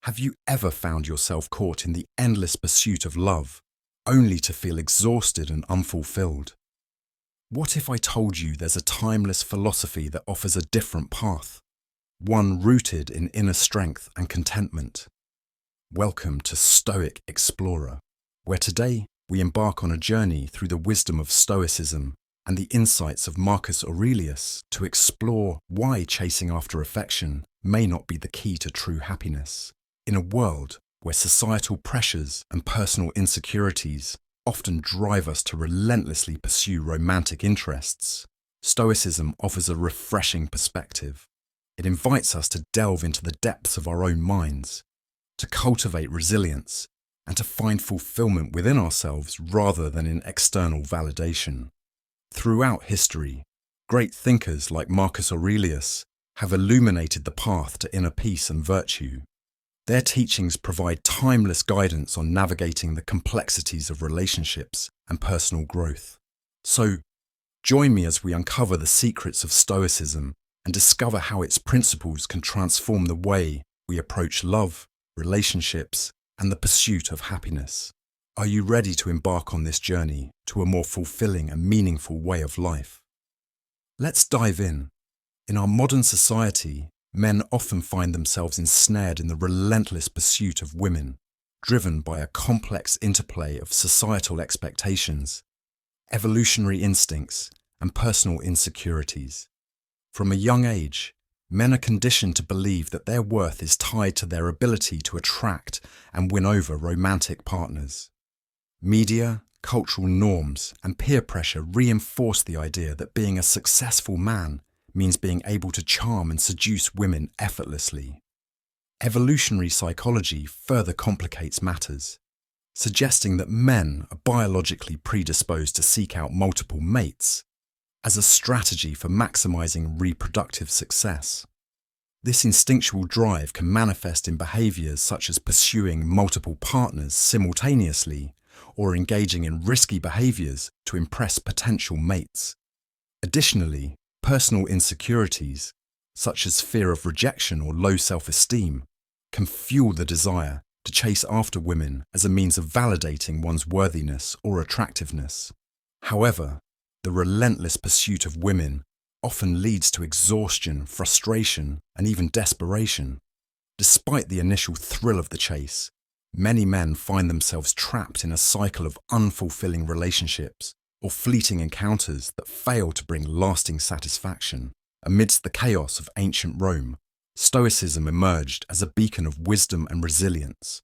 Have you ever found yourself caught in the endless pursuit of love, only to feel exhausted and unfulfilled? What if I told you there's a timeless philosophy that offers a different path, one rooted in inner strength and contentment? Welcome to Stoic Explorer, where today we embark on a journey through the wisdom of Stoicism and the insights of Marcus Aurelius to explore why chasing after affection may not be the key to true happiness. In a world where societal pressures and personal insecurities often drive us to relentlessly pursue romantic interests, Stoicism offers a refreshing perspective. It invites us to delve into the depths of our own minds, to cultivate resilience, and to find fulfillment within ourselves rather than in external validation. Throughout history, great thinkers like Marcus Aurelius have illuminated the path to inner peace and virtue. Their teachings provide timeless guidance on navigating the complexities of relationships and personal growth. So, join me as we uncover the secrets of Stoicism and discover how its principles can transform the way we approach love, relationships, and the pursuit of happiness. Are you ready to embark on this journey to a more fulfilling and meaningful way of life? Let's dive in. In our modern society, men often find themselves ensnared in the relentless pursuit of women, driven by a complex interplay of societal expectations, evolutionary instincts, and personal insecurities. From a young age, men are conditioned to believe that their worth is tied to their ability to attract and win over romantic partners. Media, cultural norms, and peer pressure reinforce the idea that being a successful man means being able to charm and seduce women effortlessly. Evolutionary psychology further complicates matters, suggesting that men are biologically predisposed to seek out multiple mates as a strategy for maximizing reproductive success. This instinctual drive can manifest in behaviors such as pursuing multiple partners simultaneously or engaging in risky behaviors to impress potential mates. Additionally, personal insecurities, such as fear of rejection or low self-esteem, can fuel the desire to chase after women as a means of validating one's worthiness or attractiveness. However, the relentless pursuit of women often leads to exhaustion, frustration, and even desperation. Despite the initial thrill of the chase, many men find themselves trapped in a cycle of unfulfilling relationships or fleeting encounters that fail to bring lasting satisfaction. Amidst the chaos of ancient Rome, Stoicism emerged as a beacon of wisdom and resilience,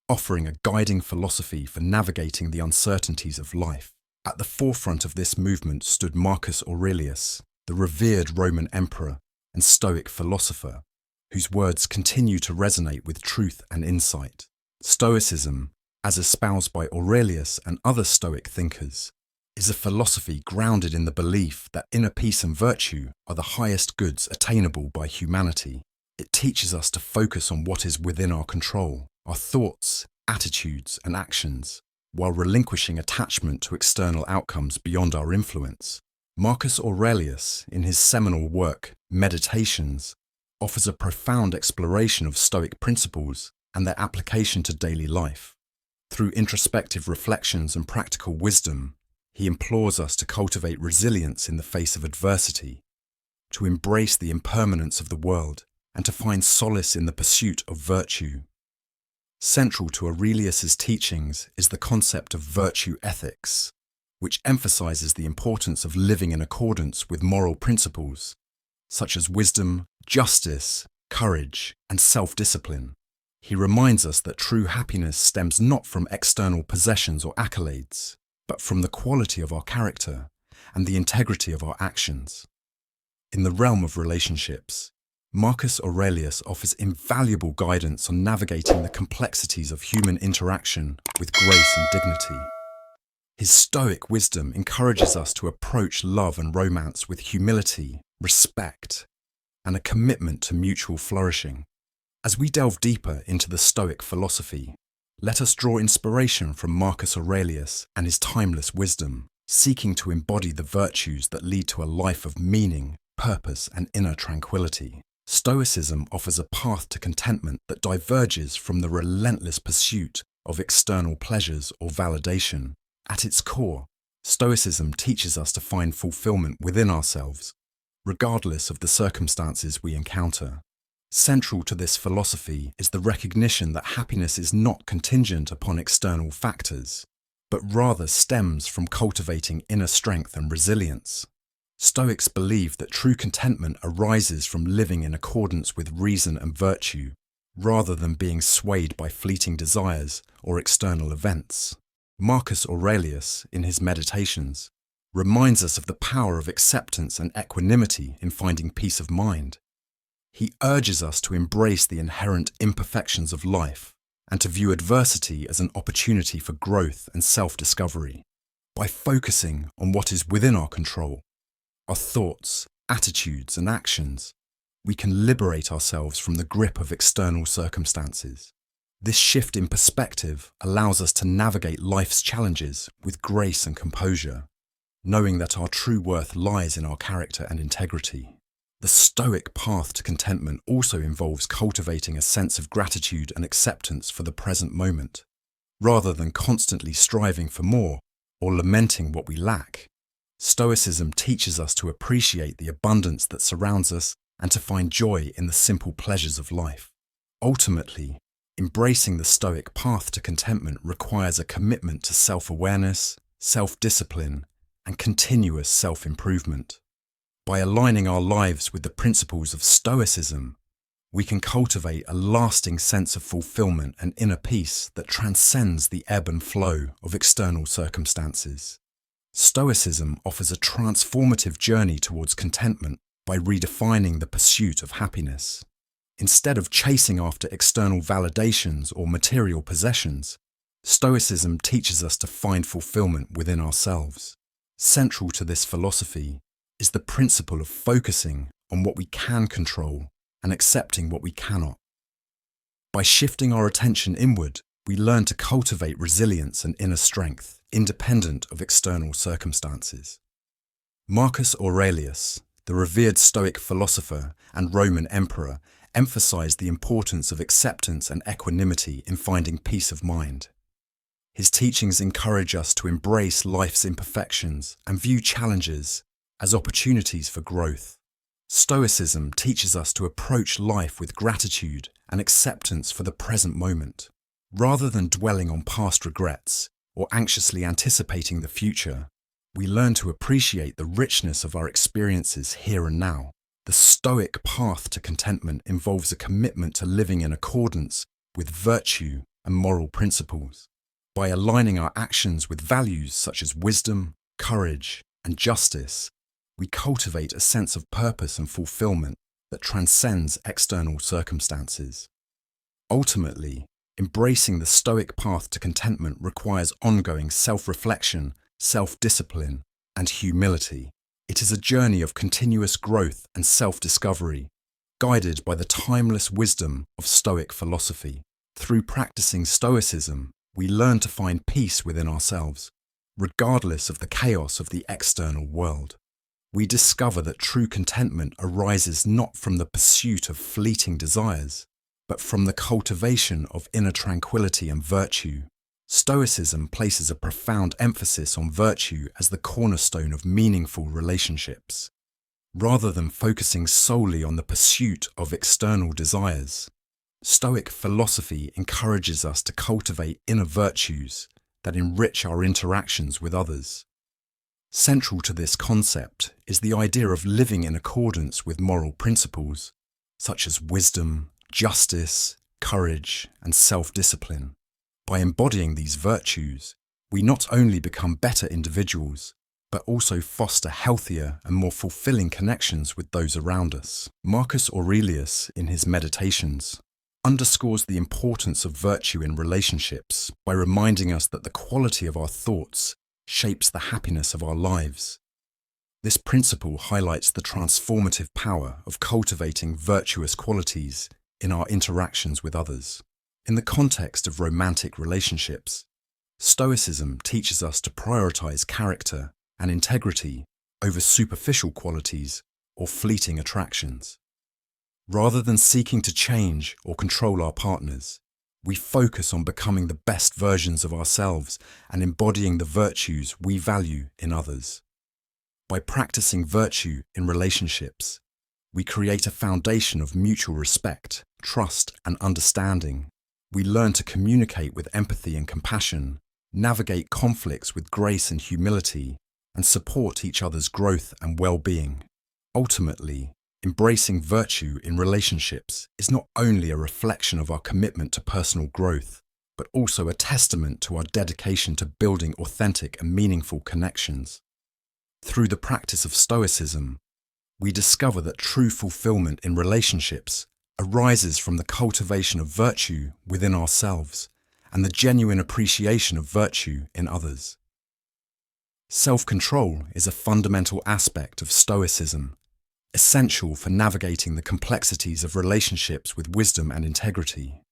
offering a guiding philosophy for navigating the uncertainties of life. At the forefront of this movement stood Marcus Aurelius, the revered Roman emperor and Stoic philosopher, whose words continue to resonate with truth and insight. Stoicism, as espoused by Aurelius and other Stoic thinkers, is a philosophy grounded in the belief that inner peace and virtue are the highest goods attainable by humanity. It teaches us to focus on what is within our control, our thoughts, attitudes, and actions, while relinquishing attachment to external outcomes beyond our influence. Marcus Aurelius, in his seminal work, Meditations, offers a profound exploration of Stoic principles and their application to daily life. Through introspective reflections and practical wisdom, he implores us to cultivate resilience in the face of adversity, to embrace the impermanence of the world, and to find solace in the pursuit of virtue. Central to Aurelius's teachings is the concept of virtue ethics, which emphasizes the importance of living in accordance with moral principles, such as wisdom, justice, courage, and self-discipline. He reminds us that true happiness stems not from external possessions or accolades, but from the quality of our character and the integrity of our actions. In the realm of relationships, Marcus Aurelius offers invaluable guidance on navigating the complexities of human interaction with grace and dignity. His Stoic wisdom encourages us to approach love and romance with humility, respect, and a commitment to mutual flourishing. As we delve deeper into the Stoic philosophy, let us draw inspiration from Marcus Aurelius and his timeless wisdom, seeking to embody the virtues that lead to a life of meaning, purpose, and inner tranquility. Stoicism offers a path to contentment that diverges from the relentless pursuit of external pleasures or validation. At its core, Stoicism teaches us to find fulfillment within ourselves, regardless of the circumstances we encounter. Central to this philosophy is the recognition that happiness is not contingent upon external factors, but rather stems from cultivating inner strength and resilience. Stoics believe that true contentment arises from living in accordance with reason and virtue, rather than being swayed by fleeting desires or external events. Marcus Aurelius, in his Meditations, reminds us of the power of acceptance and equanimity in finding peace of mind. He urges us to embrace the inherent imperfections of life and to view adversity as an opportunity for growth and self-discovery. By focusing on what is within our control, our thoughts, attitudes, and actions, we can liberate ourselves from the grip of external circumstances. This shift in perspective allows us to navigate life's challenges with grace and composure, knowing that our true worth lies in our character and integrity. The Stoic path to contentment also involves cultivating a sense of gratitude and acceptance for the present moment, rather than constantly striving for more or lamenting what we lack. Stoicism teaches us to appreciate the abundance that surrounds us and to find joy in the simple pleasures of life. Ultimately, embracing the Stoic path to contentment requires a commitment to self-awareness, self-discipline, and continuous self-improvement. By aligning our lives with the principles of Stoicism, we can cultivate a lasting sense of fulfillment and inner peace that transcends the ebb and flow of external circumstances. Stoicism offers a transformative journey towards contentment by redefining the pursuit of happiness. Instead of chasing after external validations or material possessions, Stoicism teaches us to find fulfillment within ourselves. Central to this philosophy is the principle of focusing on what we can control and accepting what we cannot. By shifting our attention inward, we learn to cultivate resilience and inner strength, independent of external circumstances. Marcus Aurelius, the revered Stoic philosopher and Roman emperor, emphasized the importance of acceptance and equanimity in finding peace of mind. His teachings encourage us to embrace life's imperfections and view challenges as opportunities for growth. Stoicism teaches us to approach life with gratitude and acceptance for the present moment. Rather than dwelling on past regrets or anxiously anticipating the future, we learn to appreciate the richness of our experiences here and now. The Stoic path to contentment involves a commitment to living in accordance with virtue and moral principles. By aligning our actions with values such as wisdom, courage, and justice, we cultivate a sense of purpose and fulfillment that transcends external circumstances. Ultimately, embracing the Stoic path to contentment requires ongoing self-reflection, self-discipline, and humility. It is a journey of continuous growth and self-discovery, guided by the timeless wisdom of Stoic philosophy. Through practicing Stoicism, we learn to find peace within ourselves, regardless of the chaos of the external world. We discover that true contentment arises not from the pursuit of fleeting desires, but from the cultivation of inner tranquility and virtue. Stoicism places a profound emphasis on virtue as the cornerstone of meaningful relationships. Rather than focusing solely on the pursuit of external desires, Stoic philosophy encourages us to cultivate inner virtues that enrich our interactions with others. Central to this concept is the idea of living in accordance with moral principles, such as wisdom, justice, courage, and self-discipline. By embodying these virtues, we not only become better individuals, but also foster healthier and more fulfilling connections with those around us. Marcus Aurelius, in his Meditations, underscores the importance of virtue in relationships by reminding us that the quality of our thoughts shapes the happiness of our lives. This principle highlights the transformative power of cultivating virtuous qualities in our interactions with others. In the context of romantic relationships, Stoicism teaches us to prioritize character and integrity over superficial qualities or fleeting attractions. Rather than seeking to change or control our partners, we focus on becoming the best versions of ourselves and embodying the virtues we value in others. By practicing virtue in relationships, we create a foundation of mutual respect, trust, and understanding. We learn to communicate with empathy and compassion, navigate conflicts with grace and humility, and support each other's growth and well-being. Ultimately, embracing virtue in relationships is not only a reflection of our commitment to personal growth, but also a testament to our dedication to building authentic and meaningful connections. Through the practice of Stoicism, we discover that true fulfillment in relationships arises from the cultivation of virtue within ourselves and the genuine appreciation of virtue in others. Self-control is a fundamental aspect of Stoicism, essential for navigating the complexities of relationships with wisdom and integrity.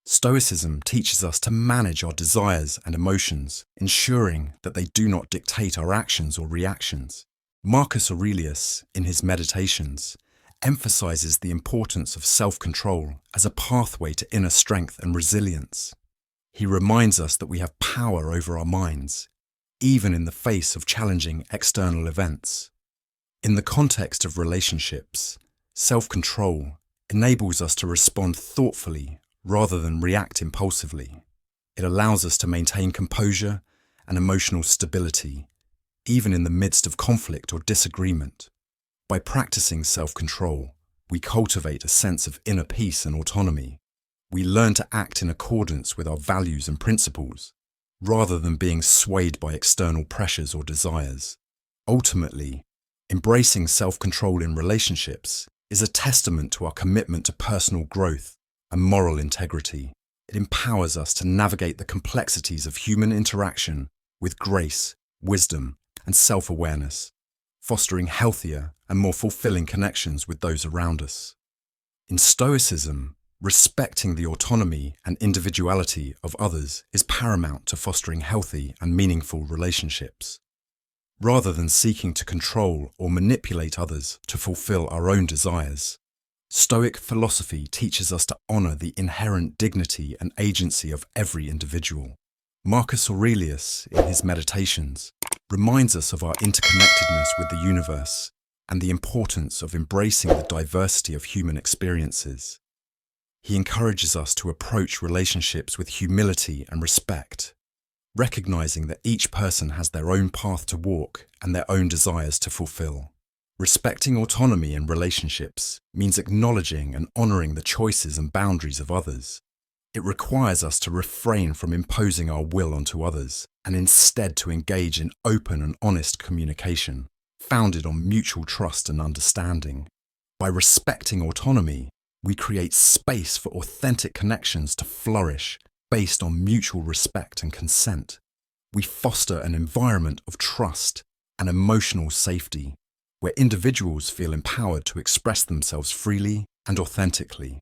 Stoicism teaches us to manage our desires and emotions, ensuring that they do not dictate our actions or reactions. Marcus Aurelius, in his Meditations, emphasizes the importance of self-control as a pathway to inner strength and resilience. He reminds us that we have power over our minds, even in the face of challenging external events. In the context of relationships, self-control enables us to respond thoughtfully rather than react impulsively. It allows us to maintain composure and emotional stability, even in the midst of conflict or disagreement. By practicing self-control, we cultivate a sense of inner peace and autonomy. We learn to act in accordance with our values and principles, rather than being swayed by external pressures or desires. Ultimately, embracing self-control in relationships is a testament to our commitment to personal growth and moral integrity. It empowers us to navigate the complexities of human interaction with grace, wisdom, and self-awareness, fostering healthier and more fulfilling connections with those around us. In Stoicism, respecting the autonomy and individuality of others is paramount to fostering healthy and meaningful relationships. Rather than seeking to control or manipulate others to fulfill our own desires, Stoic philosophy teaches us to honor the inherent dignity and agency of every individual. Marcus Aurelius, in his Meditations, reminds us of our interconnectedness with the universe and the importance of embracing the diversity of human experiences. He encourages us to approach relationships with humility and respect, recognizing that each person has their own path to walk and their own desires to fulfill. Respecting autonomy in relationships means acknowledging and honoring the choices and boundaries of others. It requires us to refrain from imposing our will onto others and instead to engage in open and honest communication, founded on mutual trust and understanding. By respecting autonomy, we create space for authentic connections to flourish based on mutual respect and consent. We foster an environment of trust and emotional safety, where individuals feel empowered to express themselves freely and authentically.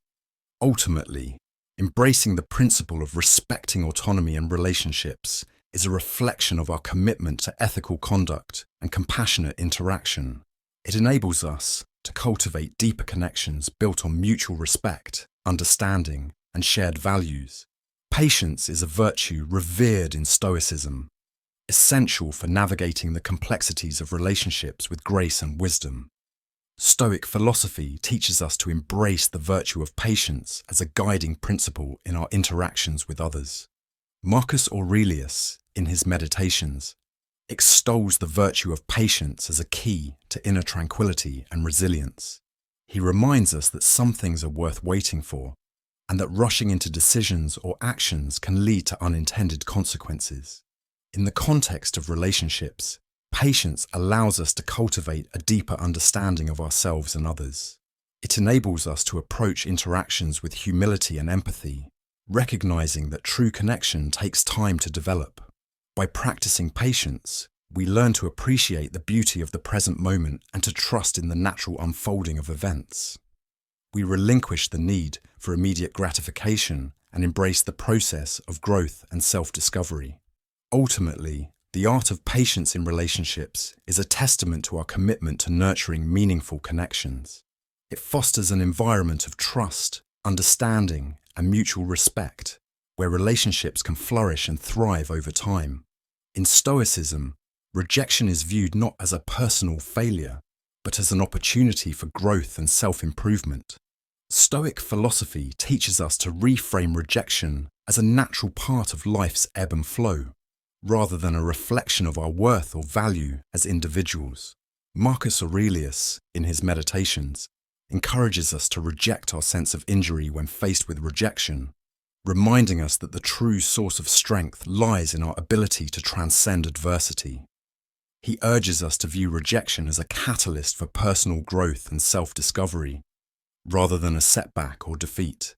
Ultimately, embracing the principle of respecting autonomy in relationships is a reflection of our commitment to ethical conduct and compassionate interaction. It enables us to cultivate deeper connections built on mutual respect, understanding, and shared values. Patience is a virtue revered in Stoicism, essential for navigating the complexities of relationships with grace and wisdom. Stoic philosophy teaches us to embrace the virtue of patience as a guiding principle in our interactions with others. Marcus Aurelius, in his Meditations, extols the virtue of patience as a key to inner tranquility and resilience. He reminds us that some things are worth waiting for, and that rushing into decisions or actions can lead to unintended consequences. In the context of relationships, patience allows us to cultivate a deeper understanding of ourselves and others. It enables us to approach interactions with humility and empathy, recognizing that true connection takes time to develop. By practicing patience, we learn to appreciate the beauty of the present moment and to trust in the natural unfolding of events. We relinquish the need for immediate gratification and embrace the process of growth and self-discovery. Ultimately, the art of patience in relationships is a testament to our commitment to nurturing meaningful connections. It fosters an environment of trust, understanding, and mutual respect, where relationships can flourish and thrive over time. In Stoicism, rejection is viewed not as a personal failure, but as an opportunity for growth and self-improvement. Stoic philosophy teaches us to reframe rejection as a natural part of life's ebb and flow, rather than a reflection of our worth or value as individuals. Marcus Aurelius, in his Meditations, encourages us to reject our sense of injury when faced with rejection, reminding us that the true source of strength lies in our ability to transcend adversity. He urges us to view rejection as a catalyst for personal growth and self-discovery, rather than a setback or defeat.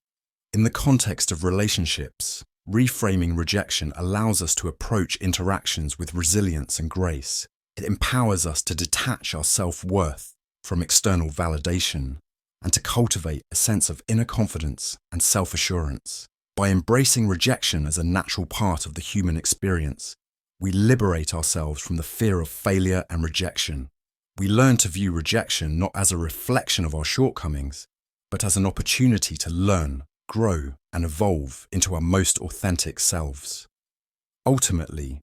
In the context of relationships, reframing rejection allows us to approach interactions with resilience and grace. It empowers us to detach our self-worth from external validation and to cultivate a sense of inner confidence and self-assurance. By embracing rejection as a natural part of the human experience, we liberate ourselves from the fear of failure and rejection. We learn to view rejection not as a reflection of our shortcomings, but as an opportunity to learn, grow, and evolve into our most authentic selves. Ultimately,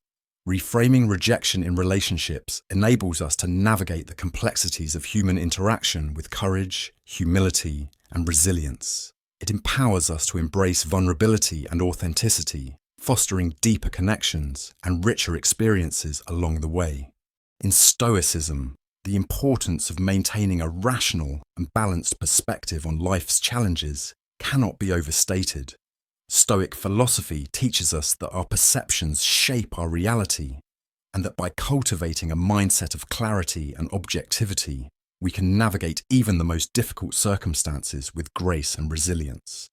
reframing rejection in relationships enables us to navigate the complexities of human interaction with courage, humility, and resilience. It empowers us to embrace vulnerability and authenticity, fostering deeper connections and richer experiences along the way. In Stoicism, the importance of maintaining a rational and balanced perspective on life's challenges cannot be overstated. Stoic philosophy teaches us that our perceptions shape our reality, and that by cultivating a mindset of clarity and objectivity, we can navigate even the most difficult circumstances with grace and resilience.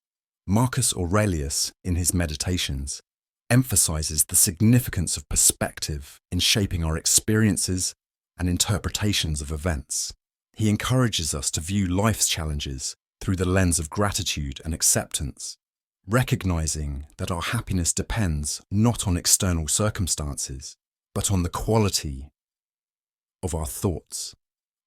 Marcus Aurelius, in his Meditations, emphasizes the significance of perspective in shaping our experiences and interpretations of events. He encourages us to view life's challenges through the lens of gratitude and acceptance, recognizing that our happiness depends not on external circumstances, but on the quality of our thoughts.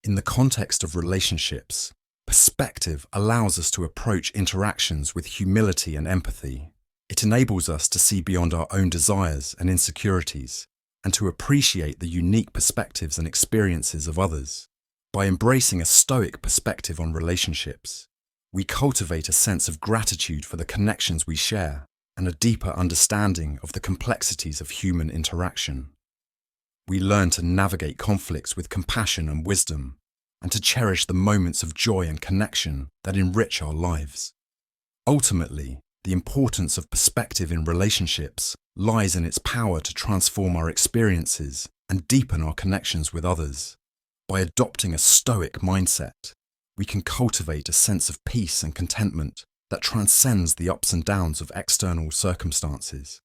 In the context of relationships, perspective allows us to approach interactions with humility and empathy. It enables us to see beyond our own desires and insecurities, and to appreciate the unique perspectives and experiences of others. By embracing a Stoic perspective on relationships, we cultivate a sense of gratitude for the connections we share and a deeper understanding of the complexities of human interaction. We learn to navigate conflicts with compassion and wisdom, and to cherish the moments of joy and connection that enrich our lives. Ultimately, the importance of perspective in relationships lies in its power to transform our experiences and deepen our connections with others. By adopting a Stoic mindset, we can cultivate a sense of peace and contentment that transcends the ups and downs of external circumstances.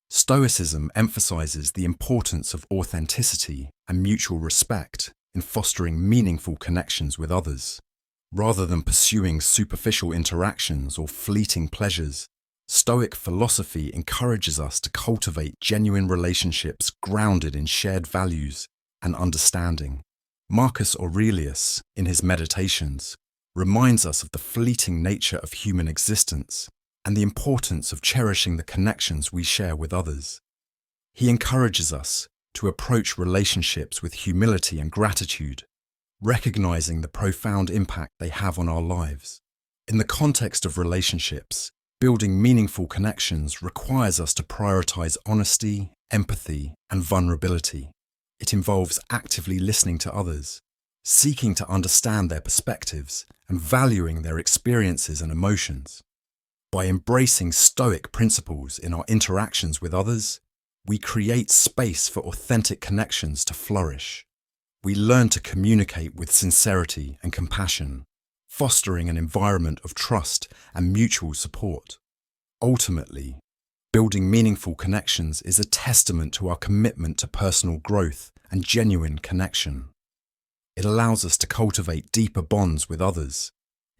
Stoicism emphasizes the importance of authenticity and mutual respect in fostering meaningful connections with others. Rather than pursuing superficial interactions or fleeting pleasures, Stoic philosophy encourages us to cultivate genuine relationships grounded in shared values and understanding. Marcus Aurelius, in his Meditations, reminds us of the fleeting nature of human existence and the importance of cherishing the connections we share with others. He encourages us to approach relationships with humility and gratitude, recognizing the profound impact they have on our lives. In the context of relationships, building meaningful connections requires us to prioritize honesty, empathy, and vulnerability. It involves actively listening to others, seeking to understand their perspectives, and valuing their experiences and emotions. By embracing Stoic principles in our interactions with others, we create space for authentic connections to flourish. We learn to communicate with sincerity and compassion, fostering an environment of trust and mutual support. Ultimately, building meaningful connections is a testament to our commitment to personal growth and genuine connection. It allows us to cultivate deeper bonds with others,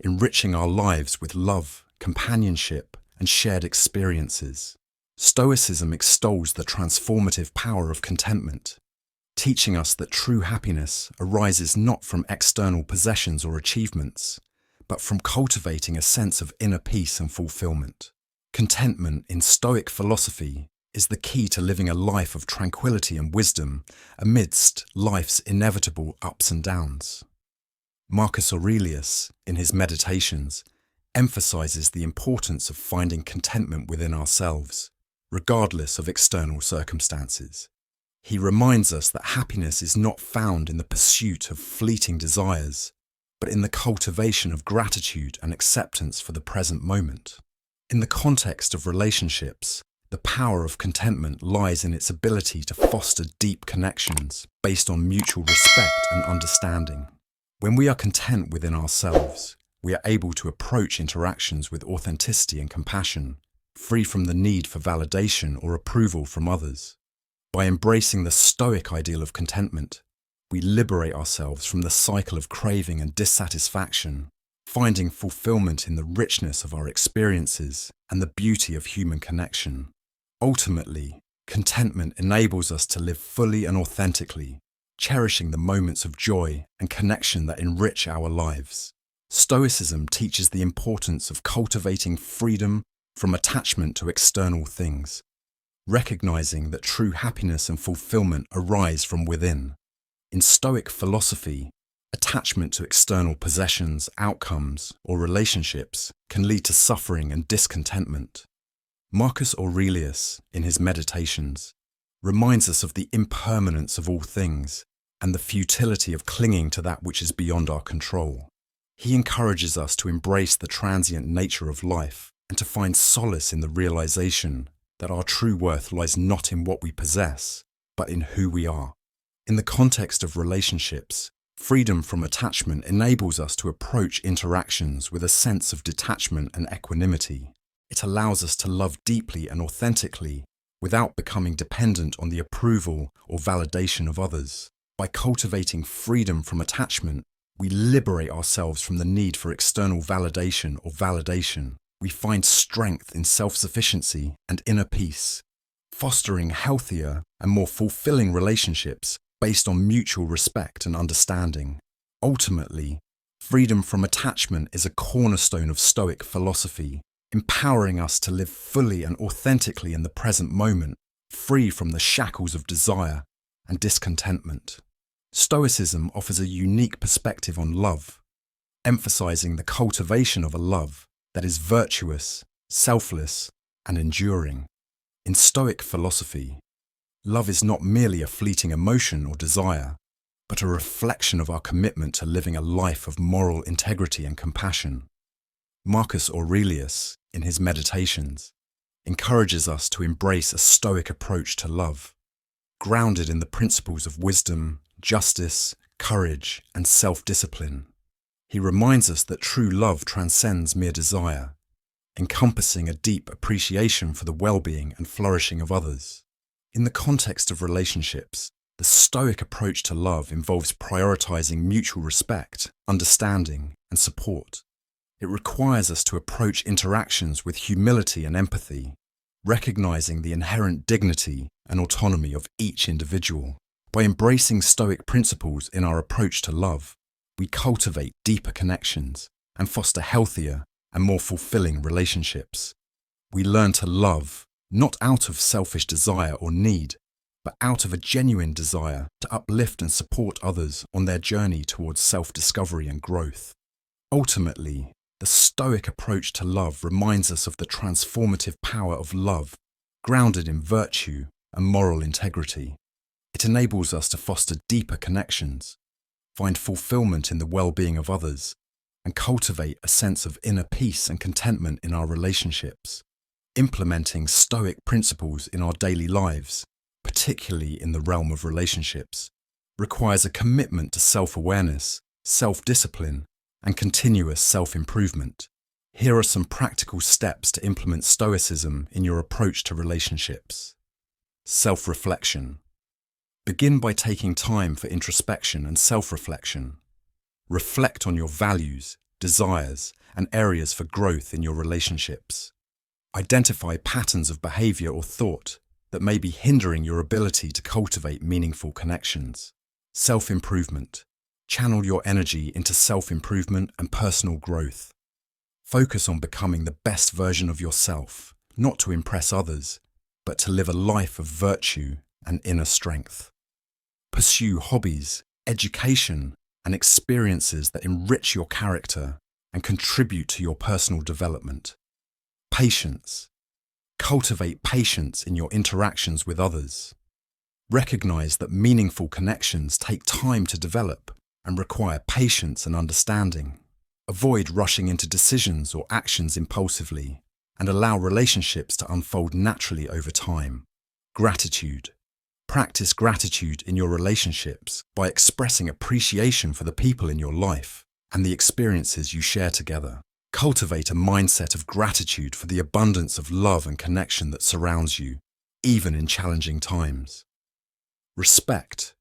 enriching our lives with love, companionship, and shared experiences. Stoicism extols the transformative power of contentment, teaching us that true happiness arises not from external possessions or achievements, but from cultivating a sense of inner peace and fulfillment. Contentment in Stoic philosophy is the key to living a life of tranquility and wisdom amidst life's inevitable ups and downs. Marcus Aurelius, in his Meditations, emphasizes the importance of finding contentment within ourselves, regardless of external circumstances. He reminds us that happiness is not found in the pursuit of fleeting desires, but in the cultivation of gratitude and acceptance for the present moment. In the context of relationships, the power of contentment lies in its ability to foster deep connections based on mutual respect and understanding. When we are content within ourselves, we are able to approach interactions with authenticity and compassion, free from the need for validation or approval from others. By embracing the Stoic ideal of contentment, we liberate ourselves from the cycle of craving and dissatisfaction, finding fulfillment in the richness of our experiences and the beauty of human connection. Ultimately, contentment enables us to live fully and authentically, cherishing the moments of joy and connection that enrich our lives. Stoicism teaches the importance of cultivating freedom from attachment to external things, recognizing that true happiness and fulfillment arise from within. In Stoic philosophy, attachment to external possessions, outcomes, or relationships can lead to suffering and discontentment. Marcus Aurelius, in his Meditations, reminds us of the impermanence of all things and the futility of clinging to that which is beyond our control. He encourages us to embrace the transient nature of life and to find solace in the realization that our true worth lies not in what we possess, but in who we are. In the context of relationships, freedom from attachment enables us to approach interactions with a sense of detachment and equanimity. It allows us to love deeply and authentically without becoming dependent on the approval or validation of others. By cultivating freedom from attachment, we liberate ourselves from the need for external validation or validation. We find strength in self-sufficiency and inner peace, fostering healthier and more fulfilling relationships based on mutual respect and understanding. Ultimately, freedom from attachment is a cornerstone of Stoic philosophy, empowering us to live fully and authentically in the present moment, free from the shackles of desire and discontentment. Stoicism offers a unique perspective on love, emphasizing the cultivation of a love that is virtuous, selfless, and enduring. In Stoic philosophy, love is not merely a fleeting emotion or desire, but a reflection of our commitment to living a life of moral integrity and compassion. Marcus Aurelius, in his Meditations, encourages us to embrace a Stoic approach to love, grounded in the principles of wisdom, justice, courage, and self-discipline. He reminds us that true love transcends mere desire, encompassing a deep appreciation for the well-being and flourishing of others. In the context of relationships, the Stoic approach to love involves prioritizing mutual respect, understanding, and support. It requires us to approach interactions with humility and empathy, recognizing the inherent dignity and autonomy of each individual. By embracing Stoic principles in our approach to love, we cultivate deeper connections and foster healthier and more fulfilling relationships. We learn to love not out of selfish desire or need, but out of a genuine desire to uplift and support others on their journey towards self-discovery and growth. Ultimately, the Stoic approach to love reminds us of the transformative power of love, grounded in virtue and moral integrity. It enables us to foster deeper connections, find fulfillment in the well-being of others, and cultivate a sense of inner peace and contentment in our relationships. Implementing Stoic principles in our daily lives, particularly in the realm of relationships, requires a commitment to self-awareness, self-discipline, and continuous self-improvement. Here are some practical steps to implement Stoicism in your approach to relationships. Self-reflection. Begin by taking time for introspection and self-reflection. Reflect on your values, desires, and areas for growth in your relationships. Identify patterns of behavior or thought that may be hindering your ability to cultivate meaningful connections. Self-improvement. Channel your energy into self-improvement and personal growth. Focus on becoming the best version of yourself, not to impress others, but to live a life of virtue and inner strength. Pursue hobbies, education, and experiences that enrich your character and contribute to your personal development. Patience. Cultivate patience in your interactions with others. Recognize that meaningful connections take time to develop and require patience and understanding. Avoid rushing into decisions or actions impulsively and allow relationships to unfold naturally over time. Gratitude. Practice gratitude in your relationships by expressing appreciation for the people in your life and the experiences you share together. Cultivate a mindset of gratitude for the abundance of love and connection that surrounds you, even in challenging times. Respect.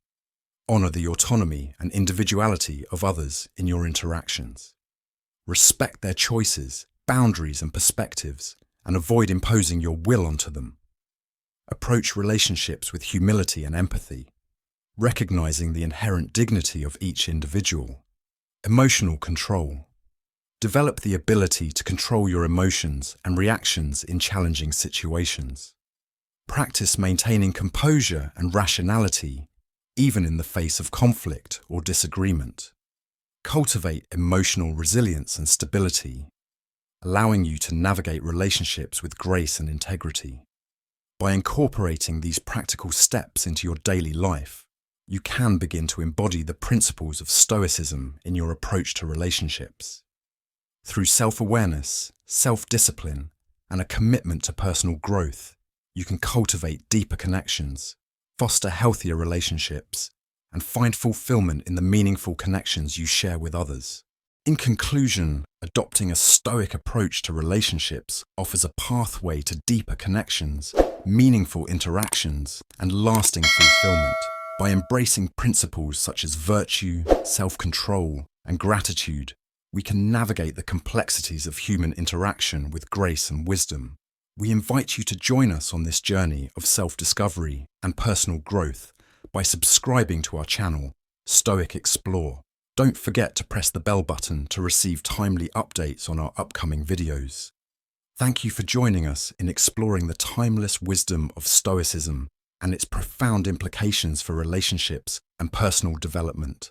Honor the autonomy and individuality of others in your interactions. Respect their choices, boundaries, and perspectives, and avoid imposing your will onto them. Approach relationships with humility and empathy, recognizing the inherent dignity of each individual. Emotional control. Develop the ability to control your emotions and reactions in challenging situations. Practice maintaining composure and rationality, even in the face of conflict or disagreement. Cultivate emotional resilience and stability, allowing you to navigate relationships with grace and integrity. By incorporating these practical steps into your daily life, you can begin to embody the principles of Stoicism in your approach to relationships. Through self-awareness, self-discipline, and a commitment to personal growth, you can cultivate deeper connections, foster healthier relationships, and find fulfillment in the meaningful connections you share with others. In conclusion, adopting a Stoic approach to relationships offers a pathway to deeper connections, meaningful interactions, and lasting fulfillment. By embracing principles such as virtue, self-control, and gratitude, we can navigate the complexities of human interaction with grace and wisdom. We invite you to join us on this journey of self-discovery and personal growth by subscribing to our channel, Stoic Explore. Don't forget to press the bell button to receive timely updates on our upcoming videos. Thank you for joining us in exploring the timeless wisdom of Stoicism and its profound implications for relationships and personal development.